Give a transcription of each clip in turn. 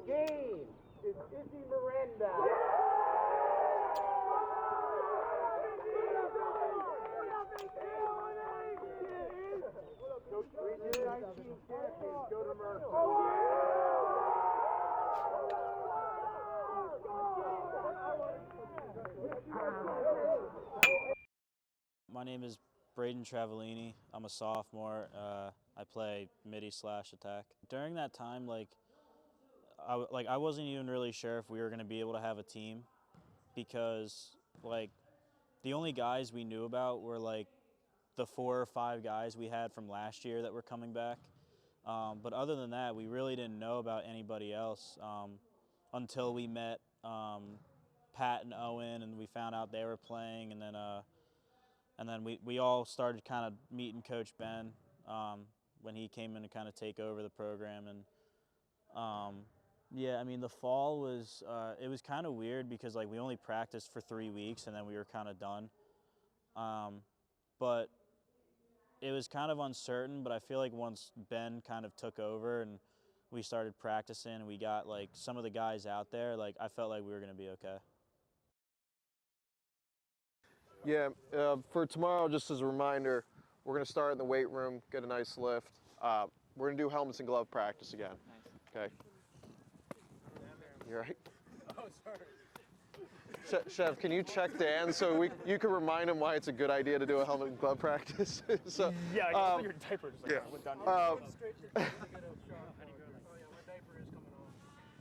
Game is Izzy Miranda. Coach, 2019 champions go to Mercer. My name is Braden Travellini. I'm a sophomore. I play midi/attack. During that time, I wasn't even really sure if we were going to be able to have a team because the only guys we knew about were the 4 or 5 guys we had from last year that were coming back. But other than that, we really didn't know about anybody else until we met Pat and Owen, and we found out they were playing, and then we all started kind of meeting Coach Ben when he came in to kind of take over the program. And yeah, I mean, the fall was it was kind of weird because we only practiced for 3 weeks and then we were kind of done. But it was kind of uncertain. But I feel like once Ben kind of took over and we started practicing and we got some of the guys out there, I felt like we were going to be okay. Yeah, for tomorrow, just as a reminder, we're going to start in the weight room, get a nice lift. We're going to do helmets and glove practice again. Nice. Okay. You all right? Oh, sorry. Chef, can you check Dan so you can remind him why it's a good idea to do a helmet and glove practice? So, yeah, I guess your diaper just went down.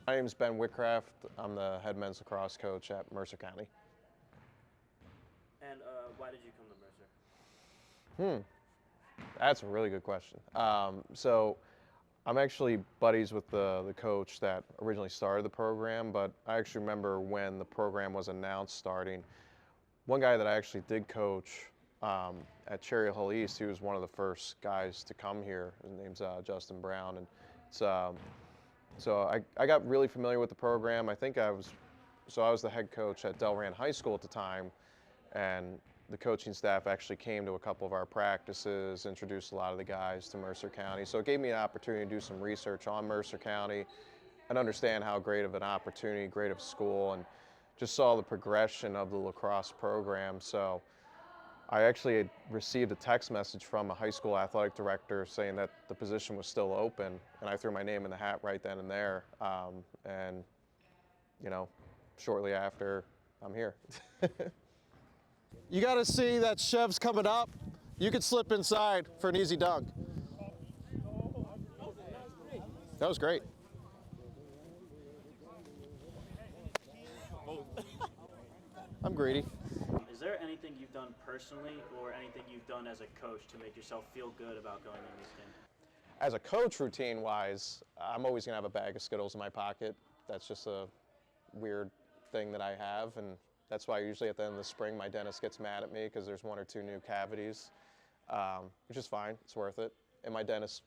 My name is Ben Whitcraft. I'm the head men's lacrosse coach at Mercer County. And why did you come to Mercer? That's a really good question. So I'm actually buddies with the coach that originally started the program, but I actually remember when the program was announced starting. One guy that I actually did coach at Cherry Hill East, he was one of the first guys to come here. His name's Justin Brown, and so I got really familiar with the program. I was the head coach at Delran High School at the time, and the coaching staff actually came to a couple of our practices, introduced a lot of the guys to Mercer County. So it gave me an opportunity to do some research on Mercer County and understand how great of an opportunity, great of a school, and just saw the progression of the lacrosse program. So I actually had received a text message from a high school athletic director saying that the position was still open, and I threw my name in the hat right then and there. And, shortly after, I'm here. You got to see that Chev's coming up. You could slip inside for an easy dunk. That was great. I'm greedy. Is there anything you've done personally or anything you've done as a coach to make yourself feel good about going in this game? As a coach, routine-wise, I'm always going to have a bag of Skittles in my pocket. That's just a weird thing that I have, and that's why usually at the end of the spring my dentist gets mad at me because there's 1 or 2 new cavities, which is fine. It's worth it. And my dentist,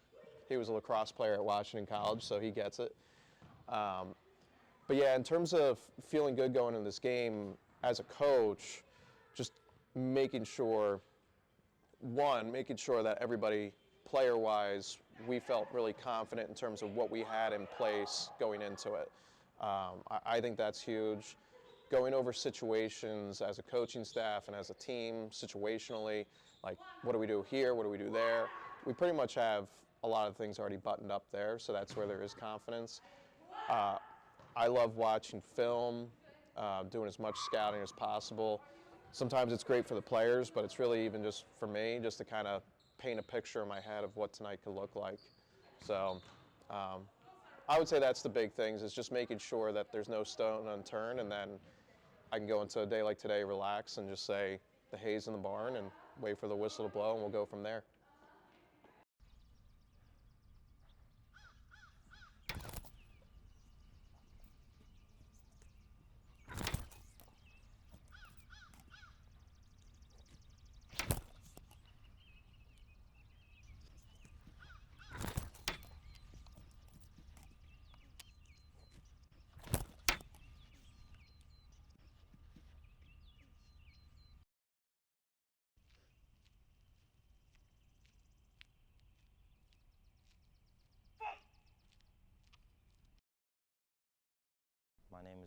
he was a lacrosse player at Washington College, so he gets it. But yeah, in terms of feeling good going in this game as a coach, just making sure that everybody, player-wise, we felt really confident in terms of what we had in place going into it. I think that's huge. Going over situations as a coaching staff and as a team, situationally, what do we do here, what do we do there? We pretty much have a lot of things already buttoned up there, so that's where there is confidence. I love watching film, doing as much scouting as possible. Sometimes it's great for the players, but it's really even just for me, just to kind of paint a picture in my head of what tonight could look like. So I would say that's the big things, is just making sure that there's no stone unturned, and then I can go into a day like today, relax, and just say the hay's in the barn and wait for the whistle to blow, and we'll go from there.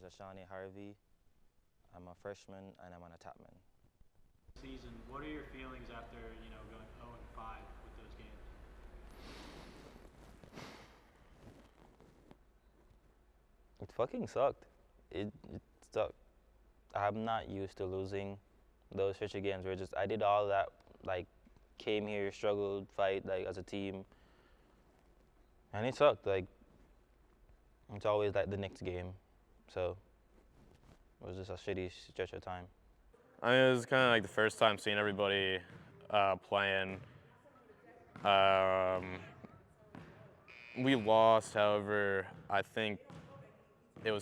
Ashani Harvey. I'm a freshman and I'm an attackman. Season, what are your feelings after, going 0-5 with those games? It fucking sucked. It sucked. I'm not used to losing those stretch of games where I did all that, like, came here, struggled, fight, like, as a team. And it sucked. Like, it's always like the next game. So it was just a shitty stretch of time. I mean, it was kind of like the first time seeing everybody playing. We lost, however, I think it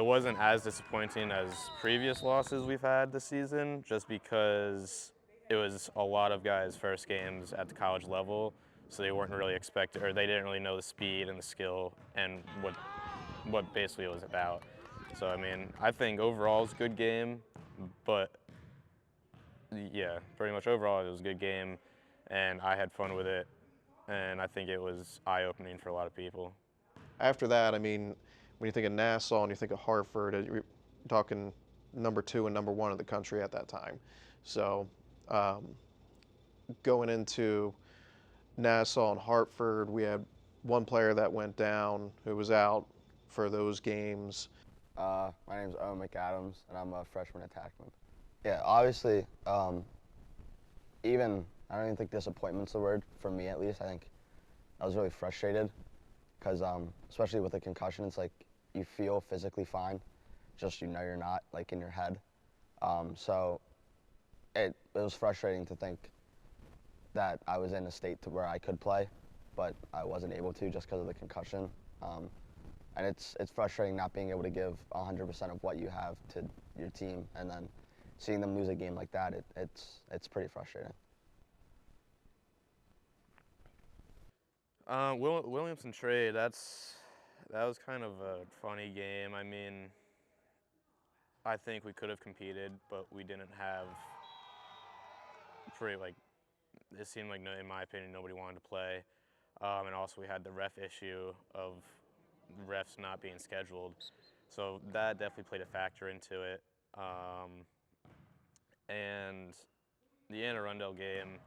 wasn't as disappointing as previous losses we've had this season, just because it was a lot of guys' first games at the college level, so they weren't really expected, or they didn't really know the speed and the skill and what basically it was about. So, I mean, I think overall it's a good game, but yeah, pretty much overall it was a good game, and I had fun with it, and I think it was eye-opening for a lot of people. After that, I mean, when you think of Nassau and you think of Hartford, you're talking number 2 and number 1 in the country at that time. So going into Nassau and Hartford, we had one player that went down who was out for those games. My name is Owen McAdams, and I'm a freshman attackman. Yeah, obviously, I don't even think disappointment's the word, for me at least. I think I was really frustrated because, especially with a concussion, it's like you feel physically fine, just you're not, like, in your head. So it was frustrating to think that I was in a state to where I could play, but I wasn't able to just because of the concussion. And it's frustrating not being able to give 100% of what you have to your team, and then seeing them lose a game like that, it's pretty frustrating. Williamson trade, that was kind of a funny game. I mean, I think we could have competed, but we didn't have it seemed like, in my opinion, nobody wanted to play. And also we had the ref issue of refs not being scheduled. So that definitely played a factor into it. And the Anne Arundel game,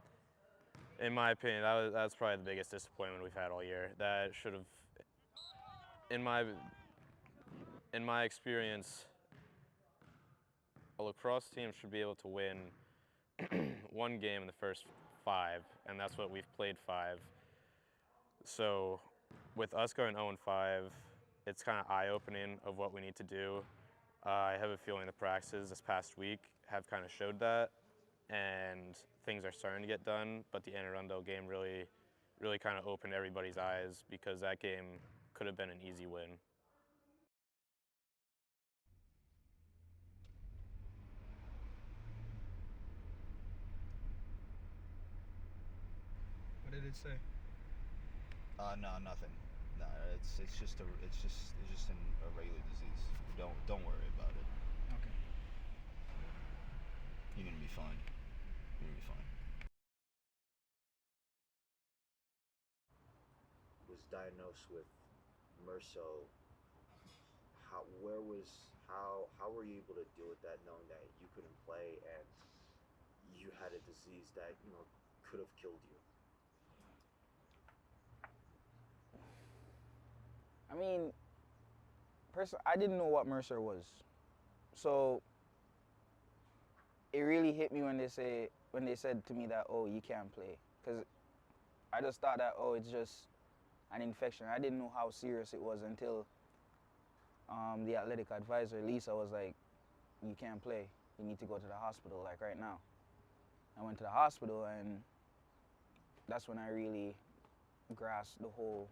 in my opinion, that was probably the biggest disappointment we've had all year. That should have, in my experience, a lacrosse team should be able to win one game in the first 5, and that's what we've played 5. So with us going 0-5, it's kind of eye-opening of what we need to do. I have a feeling the practices this past week have kind of showed that, and things are starting to get done, but the Anne Arundel game really kind of opened everybody's eyes, because that game could have been an easy win. What did it say? No, nothing. No, it's just a regular disease. Don't worry about it. Okay. You're gonna be fine. You're gonna be fine. Was diagnosed with Mercer. How were you able to deal with that, knowing that you couldn't play and you had a disease that could have killed you? I mean, I didn't know what Mercer was, so it really hit me when they said to me that, oh, you can't play, because I just thought that, oh, it's just an infection. I didn't know how serious it was until the athletic advisor, Lisa, was like, you can't play. You need to go to the hospital, like, right now. I went to the hospital, and that's when I really grasped the whole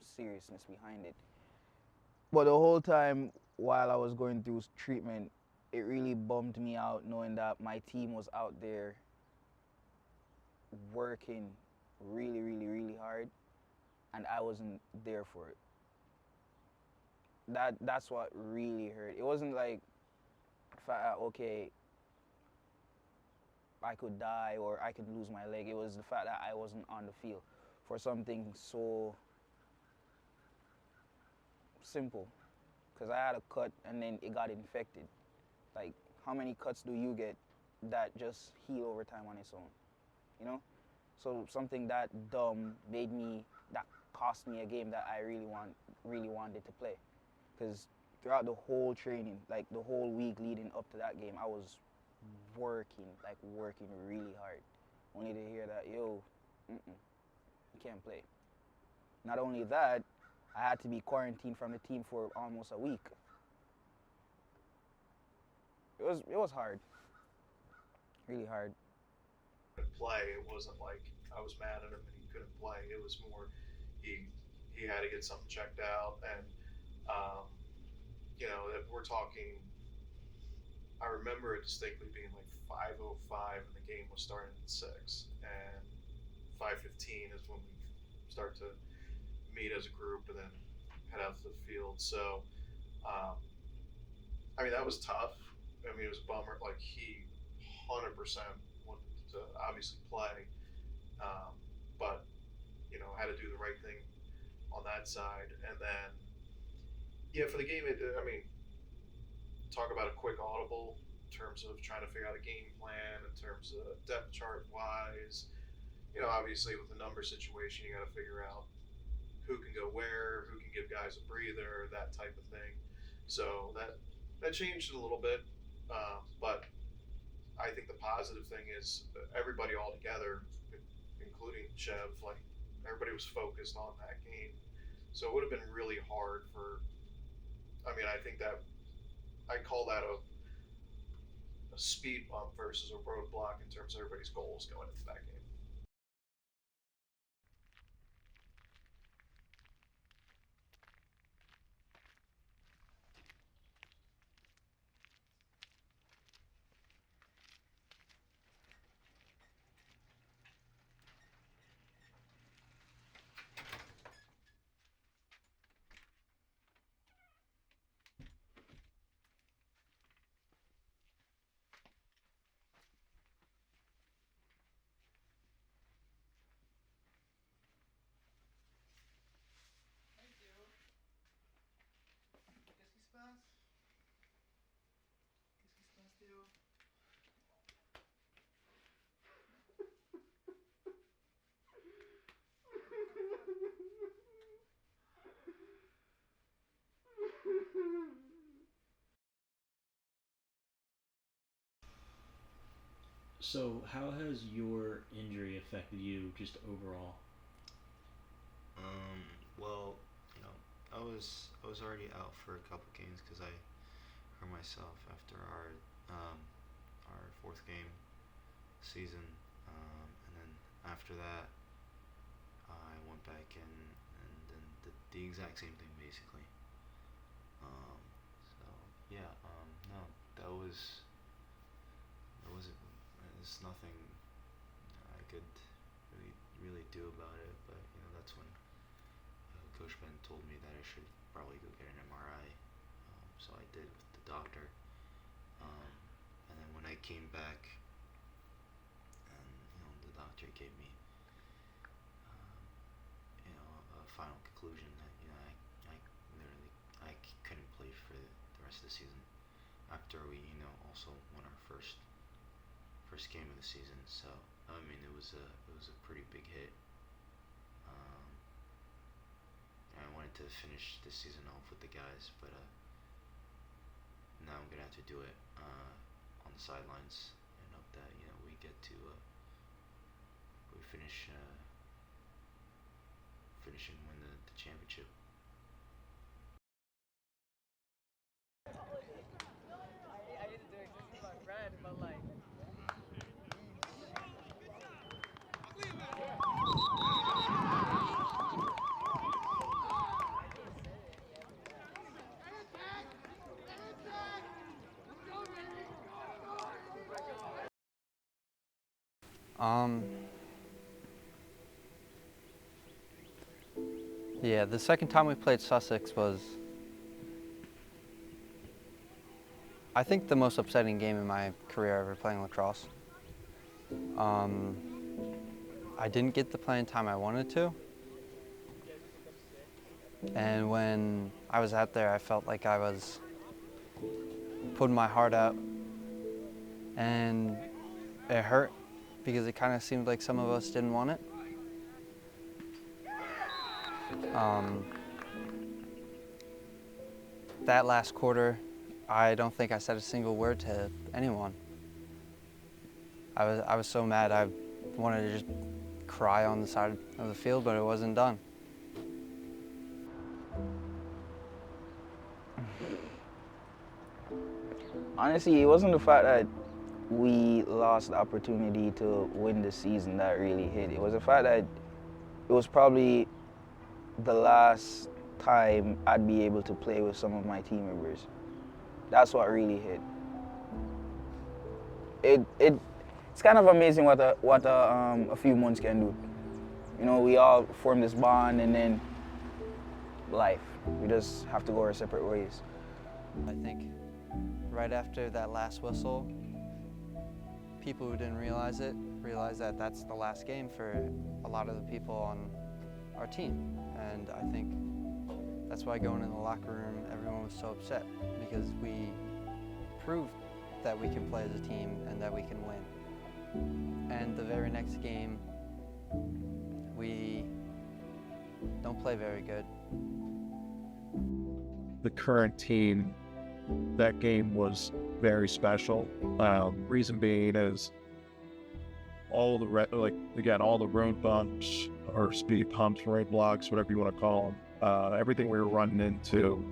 seriousness behind it. But the whole time while I was going through treatment, it really bummed me out knowing that my team was out there working really, really, really hard, and I wasn't there for it. That's what really hurt. It wasn't like, okay, I could die or I could lose my leg. It was the fact that I wasn't on the field for something so simple, because I had a cut and then it got infected. Like, how many cuts do you get that just heal over time on its own, you know? So something that dumb that cost me a game that I really wanted to play. Because throughout the whole training, like the whole week leading up to that game, I was working really hard. Only to hear that, yo, you can't play. Not only that, I had to be quarantined from the team for almost a week. It was hard, really hard. Play. It wasn't like I was mad at him and he couldn't play. It was more he had to get something checked out, and you know, if we're talking, I remember it distinctly being like 5:05 and the game was starting at 6, and 5:15 is when we start to meet as a group and then head out to the field. So, I mean, that was tough. I mean, it was a bummer. Like, he 100% wanted to obviously play, but you know, had to do the right thing on that side. And then, yeah, for the game, I mean, talk about a quick audible in terms of trying to figure out a game plan, in terms of depth chart wise. You know, obviously with the number situation, you got to figure out who can go where, who can give guys a breather, that type of thing. So that changed a little bit, but I think the positive thing is everybody all together, including Chev, like everybody was focused on that game. So it would have been really hard for. I mean, I think that I call that a speed bump versus a roadblock in terms of everybody's goals going into that game. So, how has your injury affected you just overall? Well, you know, I was already out for a couple games because I hurt myself after our fourth game season, and then after that, I went back in and then did the exact same thing basically. So yeah, no, that was there wasn't there's nothing I could really do about it, but you know that's when Coach Ben told me that I should probably go get an MRI. So I did with the doctor. And then when I came back, and you know the doctor gave me, you know, a final conclusion that you know I literally couldn't play for the rest of the season. After we also won our first game of the season, so I mean it was a pretty big hit. I wanted to finish this season off with the guys, but now I'm gonna have to do it on the sidelines and hope that we get to we finish and win the championship. Yeah, the second time we played Sussex was, I think, the most upsetting game in my career ever playing lacrosse. I didn't get the playing time I wanted to. And when I was out there, I felt like I was putting my heart out, and it hurt because it kind of seemed like some of us didn't want it. That last quarter, I don't think I said a single word to anyone. I was so mad, I wanted to just cry on the side of the field, but it wasn't done. Honestly, it wasn't the fact that we lost the opportunity to win the season that really hit. It was the fact that it was probably the last time I'd be able to play with some of my team members. That's what really hit. It's kind of amazing what a few months can do. You know, we all form this bond, and then life. We just have to go our separate ways. I think right after that last whistle, people who didn't realize it realized that that's the last game for a lot of the people on our team. And I think that's why going in the locker room, everyone was so upset, because we proved that we can play as a team and that we can win. And the very next game, we don't play very good. The current team, that game was very special. Reason being is all the all the road bumps or speed pumps, road blocks, whatever you want to call them, everything we were running into,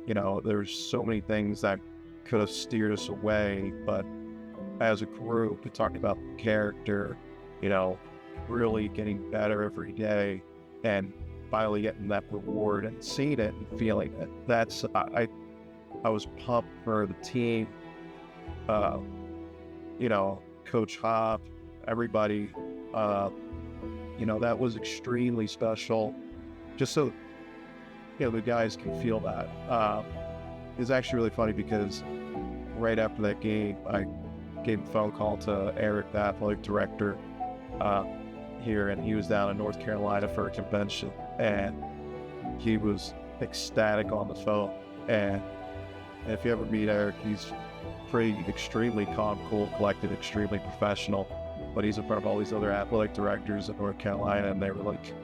you know, there's so many things that could have steered us away, but as a group, we talked about character, you know, really getting better every day and finally getting that reward and seeing it and feeling it. That's, I was pumped for the team, you know, Coach Hop, everybody, you know, that was extremely special. Just so, you know, the guys can feel that. It's actually really funny because right after that game, I gave a phone call to Eric, the athletic director, here, and he was down in North Carolina for a convention, and he was ecstatic on the phone. And if you ever meet Eric, he's extremely calm, cool, collected, extremely professional, but he's in front of all these other athletic directors in North Carolina, and they were like,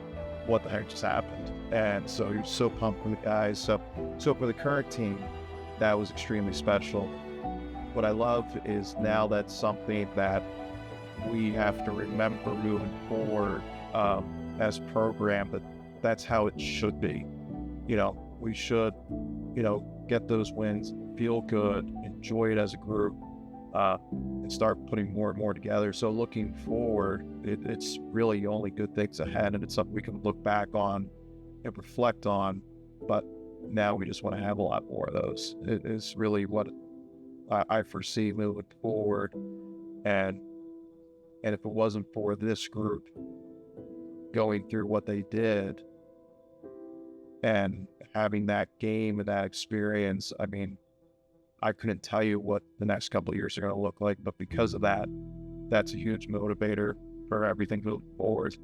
what the heck just happened? And so he was so pumped for the guys. So for the current team, that was extremely special. What I love is now that's something that we have to remember moving forward as a program, that's how it should be. You know, we should, you know, get those wins, feel good, enjoy it as a group, and start putting more and more together. So looking forward, it's really only good things ahead, and it's something we can look back on and reflect on, but now we just want to have a lot more of those. It is really what I foresee moving forward. And if it wasn't for this group going through what they did and having that game and that experience, I mean, I couldn't tell you what the next couple of years are going to look like, but because of that, that's a huge motivator for everything moving forward.